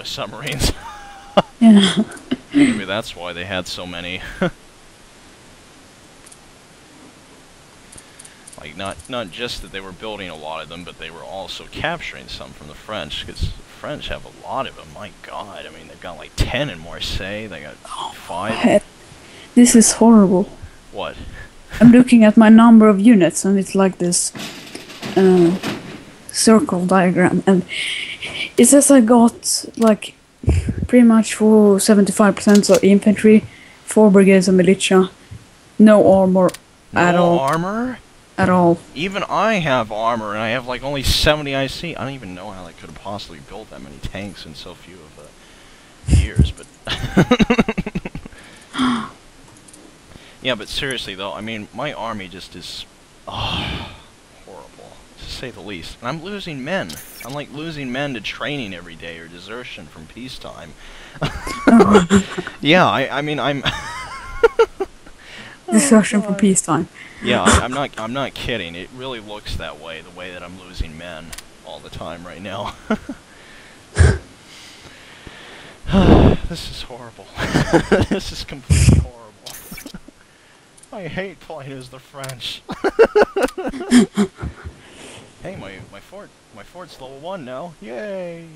shitload of submarines. Yeah. Maybe that's why they had so many. Like, not just that they were building a lot of them, but they were also capturing some from the French, because the French have a lot of them. My God, I mean, they've got like 10 in Marseille. They got 5. This is horrible. What? I'm looking at my number of units, and it's like this circle diagram, and it says I got like pretty much for 75% of infantry, 4 brigades of militia, no armor at all. No armor? At all. Even I have armor, and I have like only 70 IC. I don't even know how I could have possibly built that many tanks in so few of years, but... Yeah, but seriously though, I mean, my army just is... horrible, to say the least. And I'm losing men. I'm like losing men to training every day, or desertion from peacetime. Yeah, I mean, I'm... Desertion from peacetime. Yeah, I'm not kidding. It really looks that way, the way that I'm losing men all the time right now. This is horrible. This is completely horrible. I hate playing as the French. Hey, my fort's level 1 now. Yay!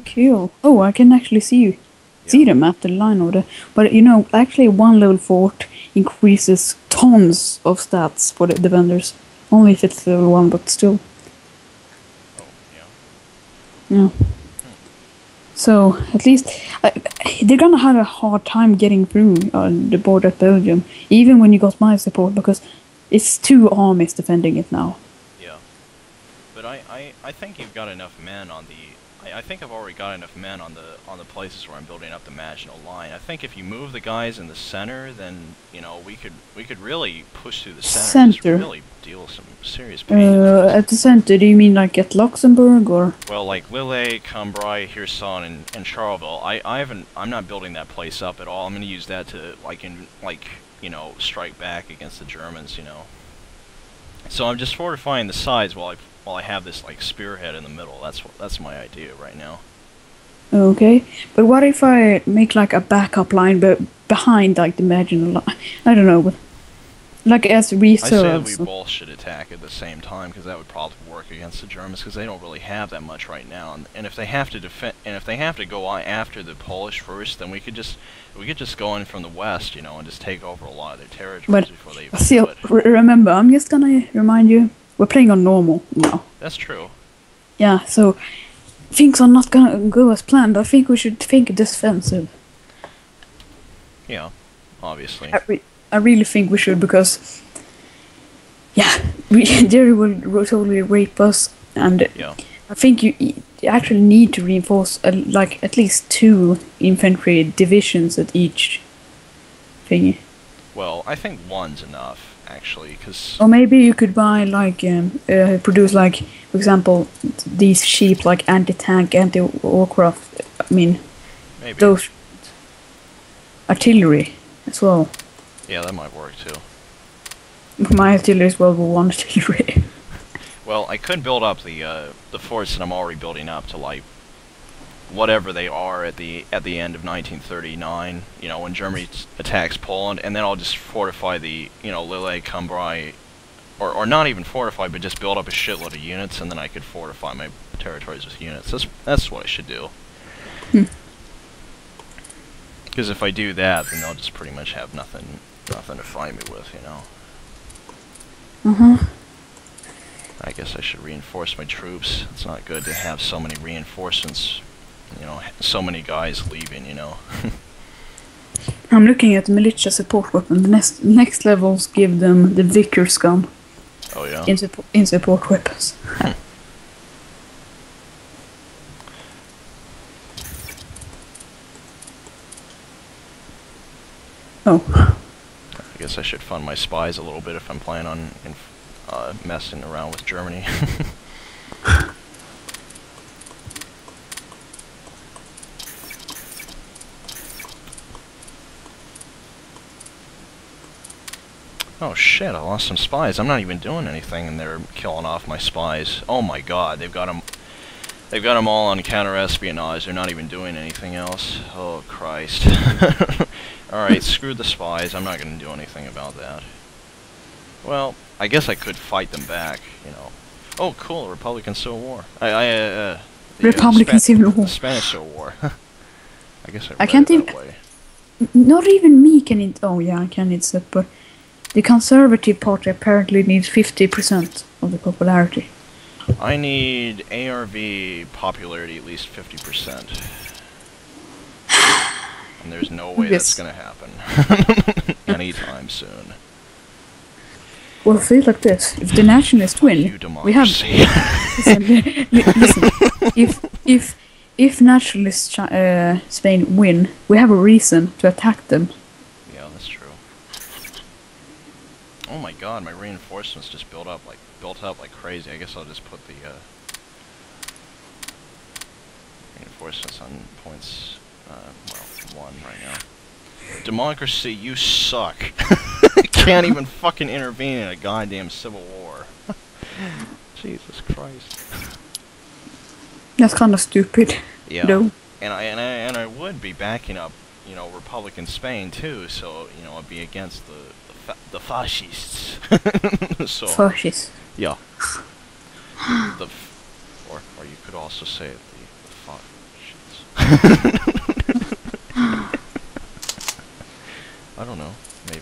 Cool. Oh, I can actually see them at the line of the... But you know, actually one level fort increases tons of stats for the defenders. Only if it's level 1, but still. Oh, yeah. Yeah. So, at least, they're gonna have a hard time getting through the border at Belgium, even when you got my support, because it's 2 armies defending it now. Yeah. But I think you've got enough men on the... I think I've already got enough men on the places where I'm building up the Maginot Line. I think if you move the guys in the center, then, you know, we could really push through the center. And just really deal with some serious pain. At the center, do you mean like at Luxembourg, or? Well, like Lille, Cambrai, Hirson, and Charleville. I'm not building that place up at all. I'm going to use that to you know, strike back against the Germans, you know. So I'm just fortifying the sides while I have this like spearhead in the middle. That's my idea right now. Okay, but what if I make like a backup line, but behind like the Maginot Line? I don't know, but like as reserves. I say we both should attack at the same time, because that would probably work against the Germans, because they don't really have that much right now. And if they have to defend, and if they have to go after the Polish first, then we could just go in from the west, you know, and just take over a lot of their territories before they even do it. Remember, I'm just gonna remind you, we're playing on normal now. That's true. Yeah, so things are not gonna go as planned. I think we should think defensive. Yeah, obviously. I really think we should, because yeah, Jerry will totally rape us, and yeah. I think you actually need to reinforce like at least 2 infantry divisions at each thingy. Well, I think 1's enough, actually, because... Or maybe you could buy, like, produce, like, for example, these sheep, like anti-tank, anti-warcraft, I mean, maybe. Those artillery as well. Yeah, that might work, too. My artillery is World War 1 artillery. Well, I could build up the forts that I'm already building up to, like, whatever they are at the end of 1939, you know, when Germany attacks Poland, and then I'll just fortify the, you know, Lille, Cambrai, or not even fortify, but just build up a shitload of units, and then I could fortify my territories with units. That's what I should do. Because if I do that, then they'll just pretty much have nothing to fight me with, you know. I guess I should reinforce my troops. It's not good to have so many reinforcements. You know, so many guys leaving, you know. I'm looking at militia support weapon. The next levels give them the Vickers gun. Oh yeah? In support weapons. Oh. I guess I should fund my spies a little bit if I'm planning on messing around with Germany. Oh shit, I lost some spies. I'm not even doing anything and they're killing off my spies. Oh my god, they've got them... They've got them all on counter-espionage. They're not even doing anything else. Oh, Christ. Alright, screw the spies. I'm not going to do anything about that. Well, I guess I could fight them back, you know. Oh, cool, Republican Civil War. Republican Civil War. The Spanish Civil War. I guess I can't read it even... that way. Not even me can... Oh, yeah, I can accept, but... The Conservative Party apparently needs 50% of the popularity. I need ARV popularity at least 50%. And there's no way that's going to happen anytime soon. Well, feel like this. If the Nationalists win, we have... listen, if Nationalists Spain win, we have a reason to attack them. Yeah, that's true. Oh my god, my reinforcements just built up like crazy. I guess I'll just put the reinforcements on points, well, 1 right now. Democracy, you suck. Can't even fucking intervene in a goddamn civil war. Jesus Christ. That's kind of stupid. Yeah. No. And I would be backing up, you know, Republican Spain too. So you know, I'd be against the fascists. So. Fascists. Yeah. Or you could also say it the fascists. I don't know. Maybe.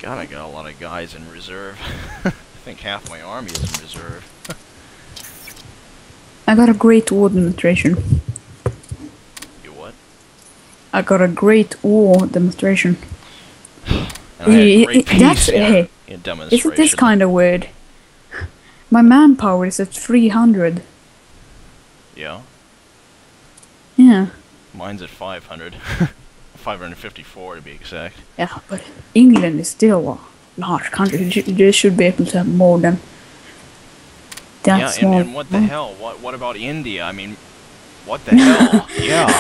God, I got a lot of guys in reserve. I think half my army is in reserve. I got a Great War demonstration. You what? I got a Great War demonstration. And I had great peace in demonstration. Isn't this kind of weird? My manpower is at 300. Yeah? Yeah. Mine's at 500. 554 to be exact. Yeah, but England is still a large country. They should be able to have more than that small. And what the hell? What about India? I mean, what the hell? Yeah.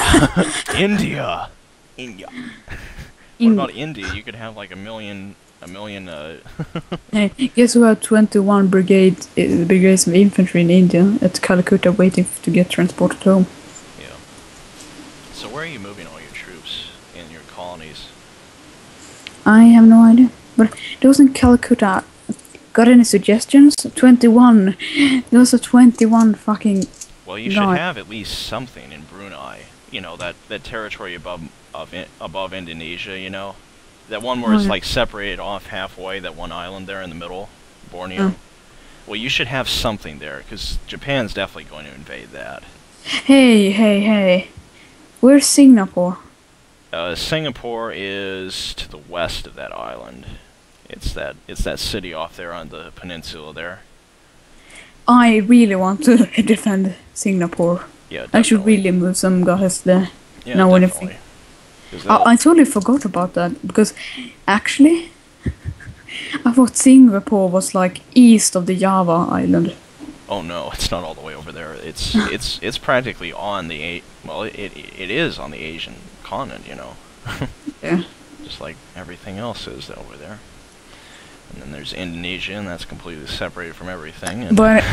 India. What about India? You could have like a million Hey, guess who have 21 brigades of infantry in India at Calcutta waiting to get transported home? Yeah. So where are you moving all your troops in your colonies? I have no idea. But those in Calcutta, got any suggestions? 21. Those are 21 fucking... Well, you should have at least something in Brunei. You know, that territory above Indonesia, you know? That one where it's like separated off halfway, that one island there in the middle, Borneo. Well, you should have something there, because Japan's definitely going to invade that. Hey. Where's Singapore? Singapore is to the west of that island. It's that city off there on the peninsula there. I really want to defend Singapore. Yeah, definitely. I should really move some guys there. Yeah, now definitely. I totally forgot about that, because actually I thought Singapore was like east of the Java island. Oh no, it's not all the way over there. It's practically on the it is on the Asian continent, you know. Yeah. Just like everything else is over there. And then there's Indonesia, and that's completely separated from everything. And but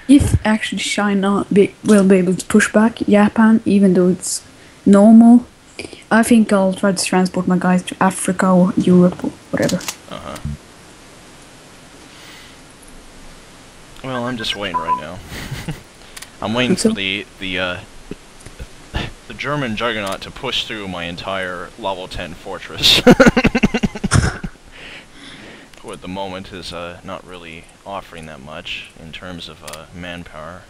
if actually China will be able to push back Japan, even though it's normal, I think I'll try to transport my guys to Africa or Europe or whatever. Uh-huh. Well, I'm just waiting right now. I'm waiting for the German juggernaut to push through my entire level 10 fortress. Who at the moment is not really offering that much in terms of manpower.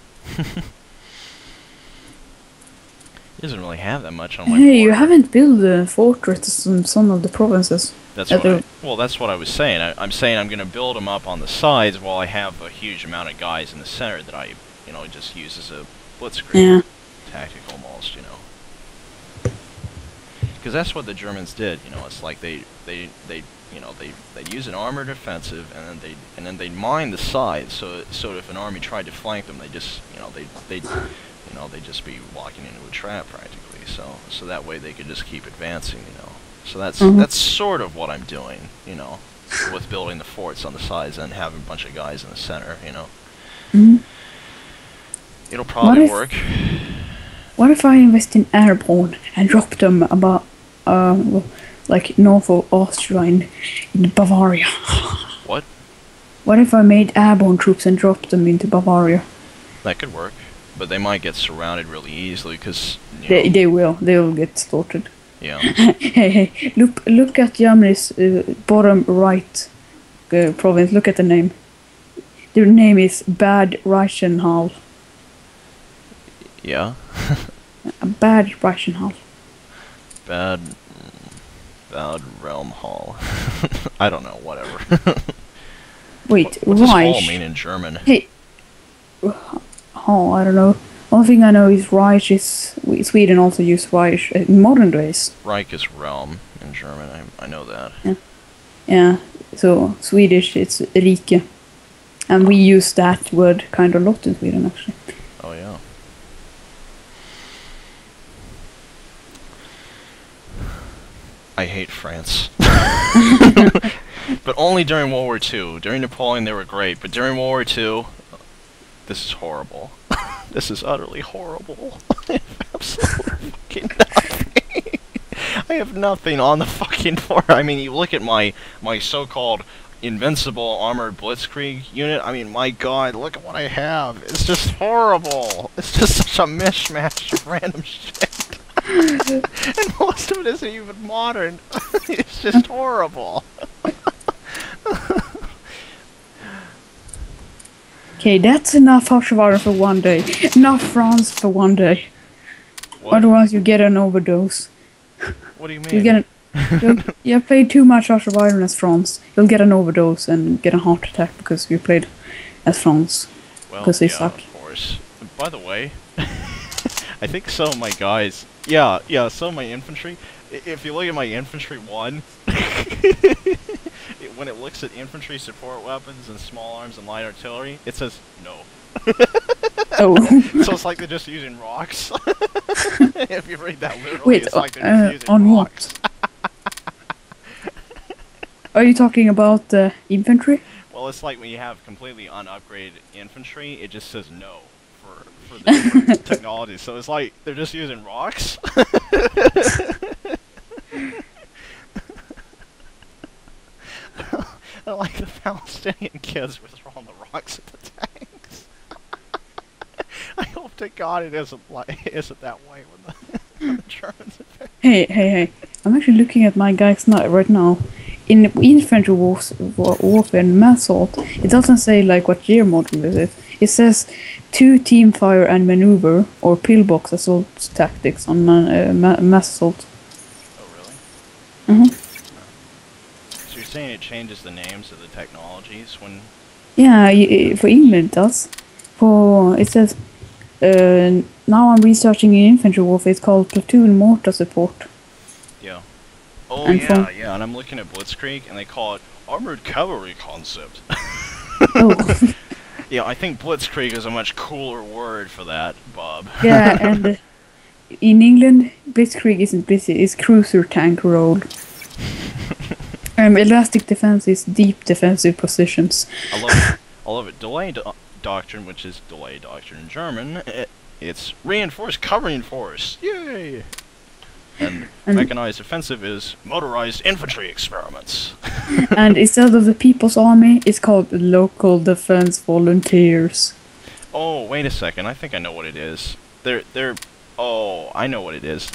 He doesn't really have that much on my Hey, you border. haven't built a fortress in some of the provinces. That's what I was saying. I'm saying I'm going to build them up on the sides while I have a huge amount of guys in the center that I, just use as a blitzkrieg tactic almost, Because that's what the Germans did, It's like they use an armored offensive and then they mine the sides so if an army tried to flank them, they just they'd just be walking into a trap practically. So that way they could just keep advancing, So that's sort of what I'm doing, with building the forts on the sides and having a bunch of guys in the center, Mm. It'll probably work. What if I invest in airborne and drop them about, like north of Austria in Bavaria? What? What if I made airborne troops and dropped them into Bavaria? That could work, but they might get surrounded really easily because they will get slaughtered. Yeah. Hey, look at Germany's bottom right province. Look at the name. Their name is Bad Reichenhall. Yeah. Bad Reichenhall. Bad Realm Hall. I don't know. Whatever. Wait, what's this hall Reich? mean in German? Hey. Oh, I don't know. Only thing I know is Reich is... Sweden also use Reich in modern days. Reich is realm in German, I know that. Yeah, so Swedish it's Rike. And we use that word kind of a lot in Sweden, actually. Oh, yeah. I hate France. But only during World War II. During Napoleon they were great, but during World War II, this is horrible. This is utterly horrible. I have absolutely fucking nothing. I have nothing on the fucking floor. I mean, you look at my so-called invincible armored blitzkrieg unit. I mean, my god, look at what I have. It's just horrible. It's just such a mishmash of random shit. And most of it isn't even modern. It's just horrible. Okay, that's enough Hoshivara for one day. Enough France for one day. What? Otherwise you get an overdose. What do you mean? You get you played too much Hoshivara as France. You'll get an overdose and get a heart attack because you played as France. Well, because they yeah, suck. of course. By the way, I think some of my guys... Yeah, some of my infantry... If you look at my infantry 1... when it looks at infantry support weapons and small arms and light artillery, it says no. Oh. So it's like they're just using rocks. If you read that literally, Wait, it's like they're just using on rocks. what? Are you talking about infantry? Well, it's like when you have completely unupgraded infantry, it just says no for the different technologies. So it's like they're just using rocks. I like the Palestinian kids were throwing the rocks at the tanks. I hope to God it isn't that way when the Germans invade. Hey. I'm actually looking at my guys right now. In infantry warfare and assault, it doesn't say like what year model it is. It says 2 team fire and maneuver or pillbox assault tactics on mass assault. Oh really? Mm-hmm. So you're saying it changes the names of the technologies when... Yeah, for England it does. It says, now I'm researching in infantry warfare, it's called platoon mortar support. Yeah. Oh And yeah, and I'm looking at Blitzkrieg and they call it armored cavalry concept. Oh. Yeah, I think Blitzkrieg is a much cooler word for that, Bob. Yeah, and in England, Blitzkrieg isn't busy, it's cruiser tank role. Elastic defense is deep defensive positions. I love it. I love it. Delay doctrine, which is delay doctrine in German, it's reinforced covering force. Yay! And mechanized offensive is motorized infantry experiments. And instead of the People's Army, it's called Local Defense Volunteers. Oh, wait a second. I think I know what it is. Oh, I know what it is.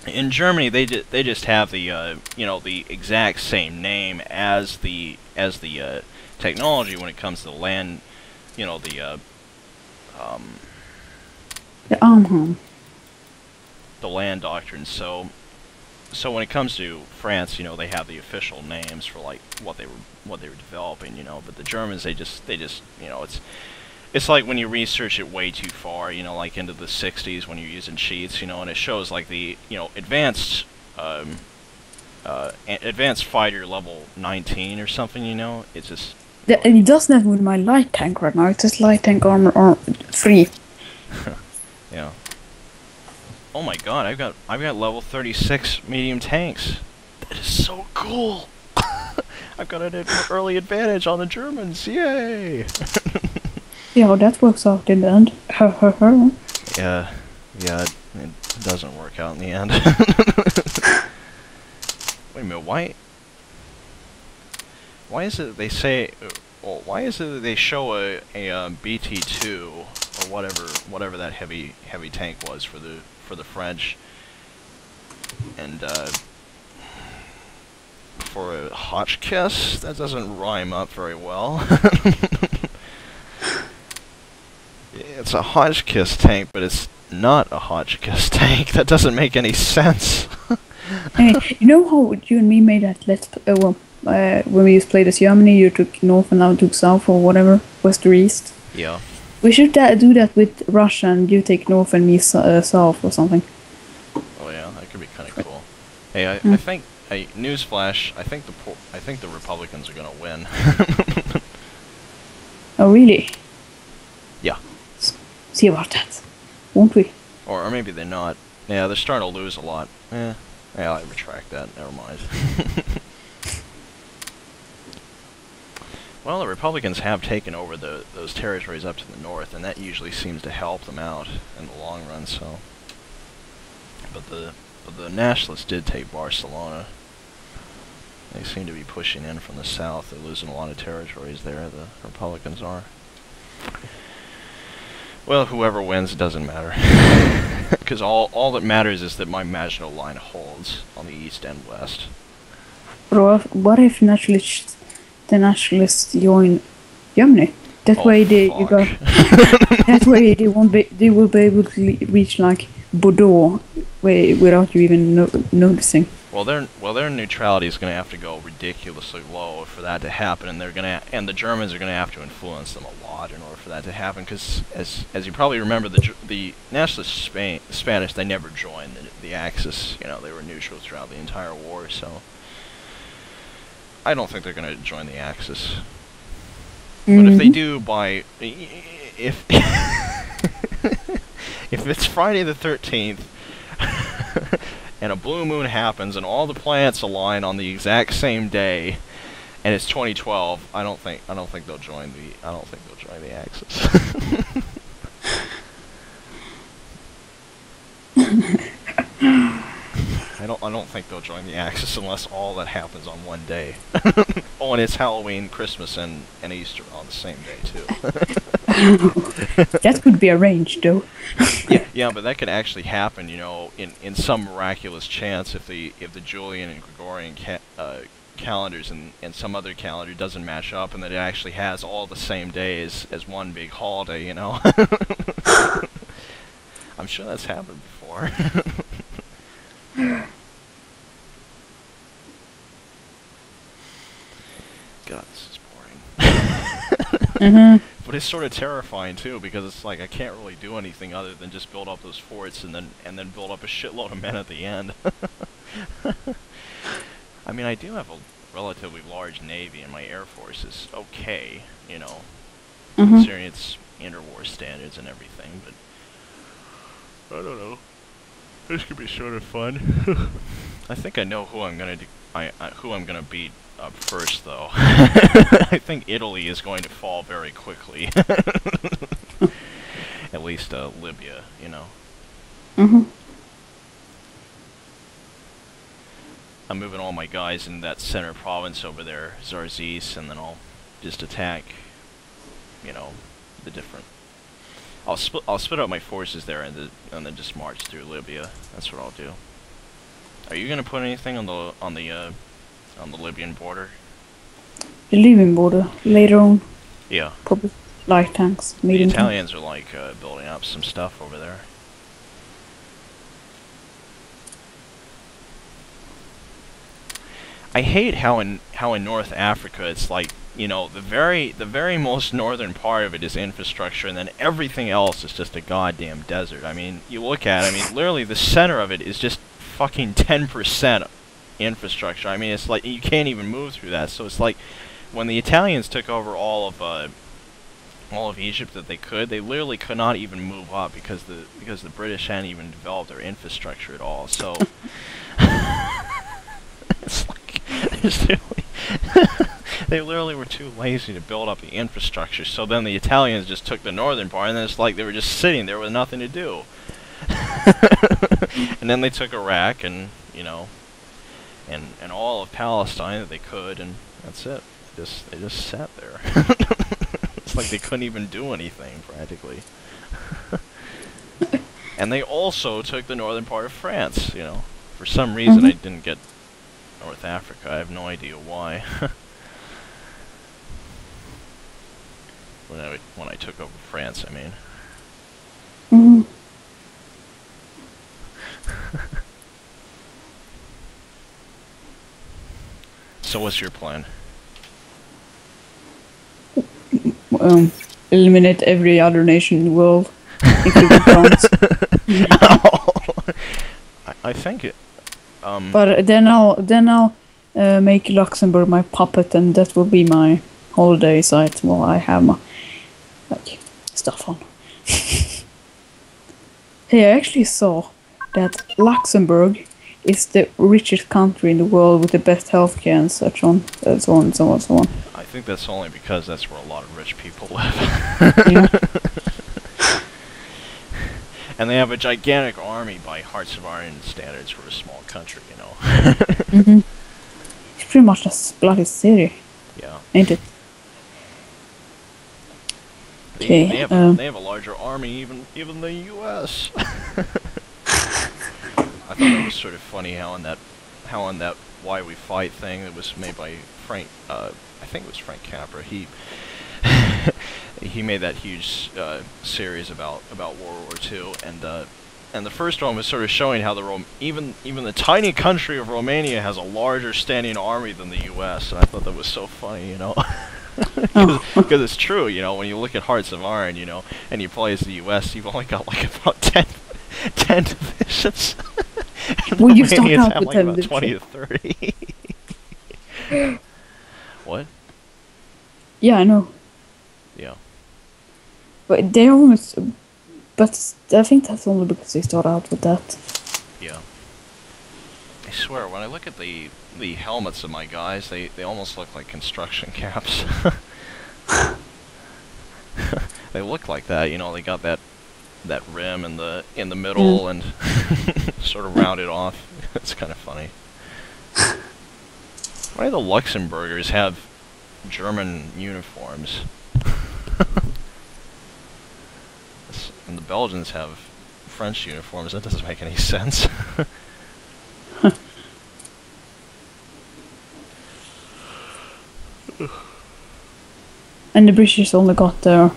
In Germany, they just have the the exact same name as the technology when it comes to the land, The Armham. the land doctrine. So when it comes to France, they have the official names for like what they were developing, but the Germans they just it's like when you research it way too far, like into the 60s when you're using cheats, and it shows like the advanced advanced fighter level 19 or something, it's just And it doesn't have with my light tank right now, it's just light tank armor 3. yeah. Oh my god, I've got level 36 medium tanks. That is so cool. I've got an early advantage on the Germans. Yay! See how that works out in the end. Yeah, yeah, it doesn't work out in the end. Wait a minute, why is it they say, well, why is it that they show a BT2 or whatever that heavy tank was for the French, and for a Hotchkiss? That doesn't rhyme up very well. It's a Hotchkiss tank, but it's not a Hotchkiss tank. That doesn't make any sense. Hey, you know how you and me made that when we used to play this Germany, you took north and I took south or whatever, west or east? Yeah. We should do that with Russia, and you take north and me south or something. Oh yeah, that could be kind of cool. Hey, I think, newsflash, I think the Republicans are gonna win. Oh really? Yeah. See about that, won't we? Or maybe they're not. Yeah, they're starting to lose a lot. Yeah, I retract that. Never mind. Well, the Republicans have taken over those territories up to the north, and that usually seems to help them out in the long run. So, but the Nationalists did take Barcelona. They seem to be pushing in from the south. They're losing a lot of territories there. The Republicans are. Well, whoever wins, it doesn't matter. Because all that matters is that my Maginot Line holds on the east and west. What if the nationalists join Germany? That way that way they will be able to reach like Bordeaux without you even noticing. Well, their neutrality is going to have to go ridiculously low for that to happen, and the Germans are going to have to influence them a lot in order for that to happen. Because as you probably remember, the nationalist Spanish, they never joined the Axis. You know, they were neutral throughout the entire war. So I don't think they're going to join the Axis. But if they do, if if it's Friday the 13th. And a blue moon happens, and all the planets align on the exact same day, and it's 2012. I don't think they'll join the Axis. I don't think they'll join the Axis unless all that happens on one day. Oh, and it's Halloween, Christmas, and Easter on the same day too. That could be arranged, though. Yeah, but that could actually happen, you know, in some miraculous chance if the Julian and Gregorian calendars and some other calendar doesn't match up, and that it actually has all the same days as one big holiday, you know. I'm sure that's happened before. God, this is boring. But it's sort of terrifying too, because it's like I can't really do anything other than just build up those forts and then build up a shitload of men at the end. I mean, I do have a relatively large navy, and my air force is okay, you know, considering its interwar standards and everything. But I don't know. This could be sort of fun. I think I know who I'm gonna beat up first, though. I think Italy is going to fall very quickly. At least Libya, you know. I'm moving all my guys in that center province over there, Zarzis, and then I'll just attack, you know, the different. I'll split up my forces there and then just march through Libya. That's what I'll do. Are you gonna put anything on the Libyan border? The Libyan border later on. Yeah. Probably light tanks. The Italians are like building up some stuff over there. I hate how in North Africa it's like, you know, the very most northern part of it is infrastructure, and then everything else is just a goddamn desert. I mean, you look at it, I mean, literally the center of it is just fucking 10% infrastructure. I mean, it's like you can't even move through that. So it's like when the Italians took over all of Egypt that they could, they literally could not even move up because the British hadn't even developed their infrastructure at all. So it's like there's They literally were too lazy to build up the infrastructure, so then the Italians just took the northern part, and then it's like they were just sitting there with nothing to do. And then they took Iraq, and, you know, and all of Palestine that they could, and that's it. They just sat there. It's like they couldn't even do anything, practically. And they also took the northern part of France, you know. For some reason, I didn't get North Africa. I have no idea why. When I took over France, I mean. Mm-hmm. So what's your plan? Eliminate every other nation in the world, including France. I think it. But then I'll make Luxembourg my puppet, and that will be my holiday site while I have my stuff on. Hey, I actually saw that Luxembourg is the richest country in the world with the best healthcare and such on, and so on and so on and so on. I think that's only because that's where a lot of rich people live. Yeah. And they have a gigantic army by Hearts of Iron standards for a small country, you know. It's pretty much a bloody city. Yeah. Ain't it? They have a larger army even the U.S. I thought it was sort of funny how in that Why We Fight thing that was made by Frank, I think it was Frank Capra. He made that huge series about World War II, and the first one was sort of showing how even the tiny country of Romania has a larger standing army than the U.S. And I thought that was so funny, you know. Because it's true, you know, when you look at Hearts of Iron, you know, and you play as the U.S., you've only got like about 10 divisions. Well, you start Romanians out have with like 10 about 20 to 30. What? Yeah, I know. Yeah. But they almost... But I think that's only because they start out with that. Yeah. I swear, when I look at the helmets of my guys, they almost look like construction caps. They look like that, you know, they got that rim in the middle and sort of rounded off. It's kind of funny. Why do the Luxembourgers have German uniforms? And the Belgians have French uniforms. That doesn't make any sense. And the British only got their...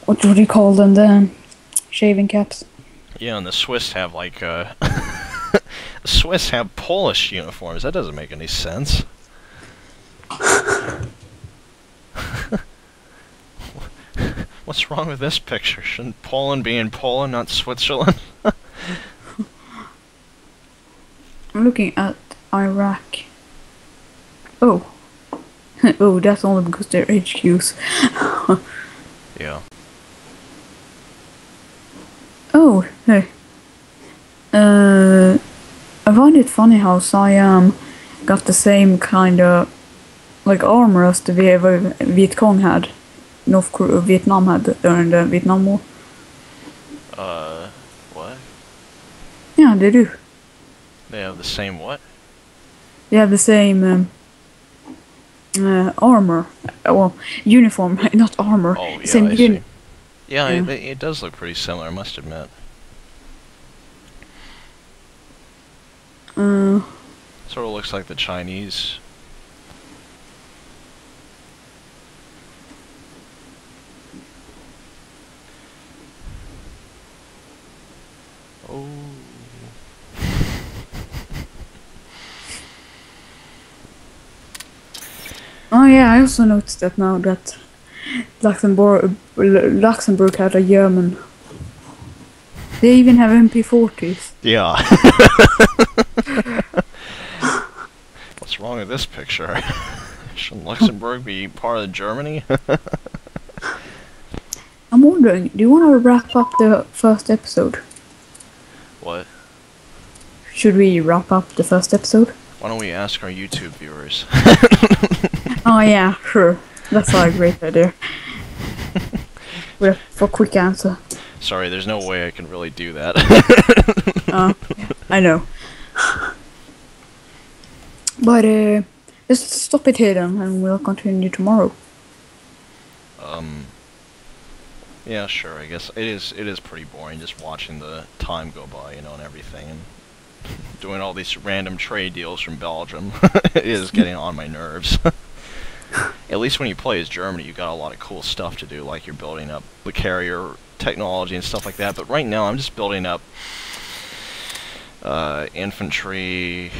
What do you call them then? Shaving caps. Yeah, and the Swiss have like the Swiss have Polish uniforms. That doesn't make any sense. What's wrong with this picture? Shouldn't Poland be in Poland, not Switzerland? I'm looking at Iraq. Oh. Oh, that's only because they're HQs. Yeah. Oh, hey. I find it funny how Siam got the same kind of like armor as the Viet Cong had. Vietnam had during the Vietnam War. What? Yeah, they do. They have the same what? They have the same armor. Well, uniform, not armor. Oh, yeah, same I see. Yeah, Yeah. it does look pretty similar, I must admit. Sort of looks like the Chinese. Oh. Oh yeah, I also noticed that now that Luxembourg had a German. They even have MP40s. Yeah. What's wrong with this picture? Shouldn't Luxembourg be part of Germany? I'm wondering, do you want to wrap up the first episode? What? Should we wrap up the first episode? Why don't we ask our YouTube viewers? Oh yeah, sure. That's a great idea. For a quick answer. Sorry, there's no way I can really do that. Yeah, I know. But let's stop it here then, and we'll continue tomorrow. Yeah, sure. I guess it is pretty boring just watching the time go by, you know, and everything, and doing all these random trade deals from Belgium. It is getting on my nerves. At least when you play as Germany, you got a lot of cool stuff to do, like you're building up the carrier technology and stuff like that. But right now, I'm just building up infantry,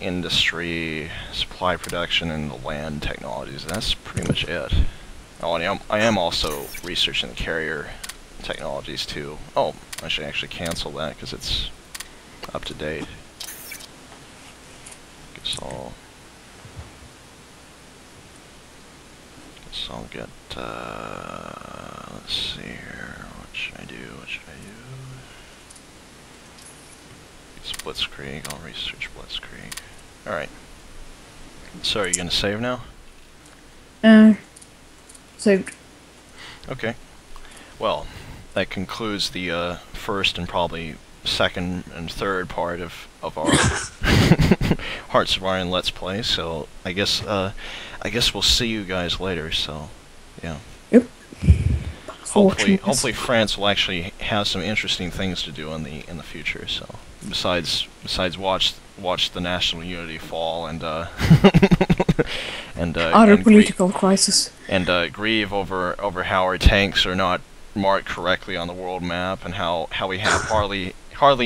industry, supply production, and the land technologies. That's pretty much it. Oh, and I am also researching the carrier technologies too. Oh, I should actually cancel that because it's up to date. Guess I'll get, let's see here, what should I do, It's Blitzkrieg, I'll research Blitzkrieg. Alright. So, are you gonna save now? Saved. Okay. Well, that concludes the, first and probably second and third part of our Hearts of Iron Let's Play, so I guess we'll see you guys later, so yeah. Yep. Hopefully France will actually have some interesting things to do in the future, so besides watch the national unity fall and Other political crisis. And grieve over how our tanks are not marked correctly on the world map, and how we have hardly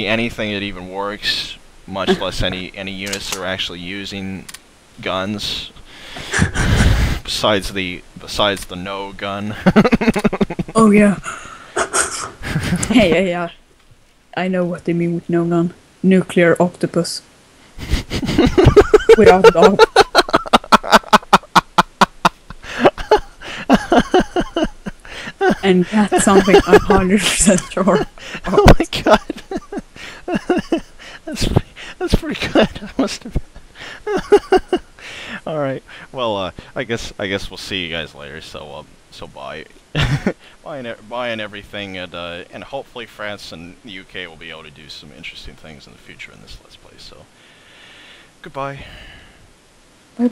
anything that even works, much less any units that are actually using guns. besides the no gun. Oh yeah. Hey, yeah. I know what they mean with no gun. Nuclear octopus. Without a dog. And that's something I'm 100% sure of. Oh my god. That's pretty good. I must have. All right. Well, I guess we'll see you guys later. So bye. Bye and everything, and hopefully France and the UK will be able to do some interesting things in the future in this Let's Play. So goodbye.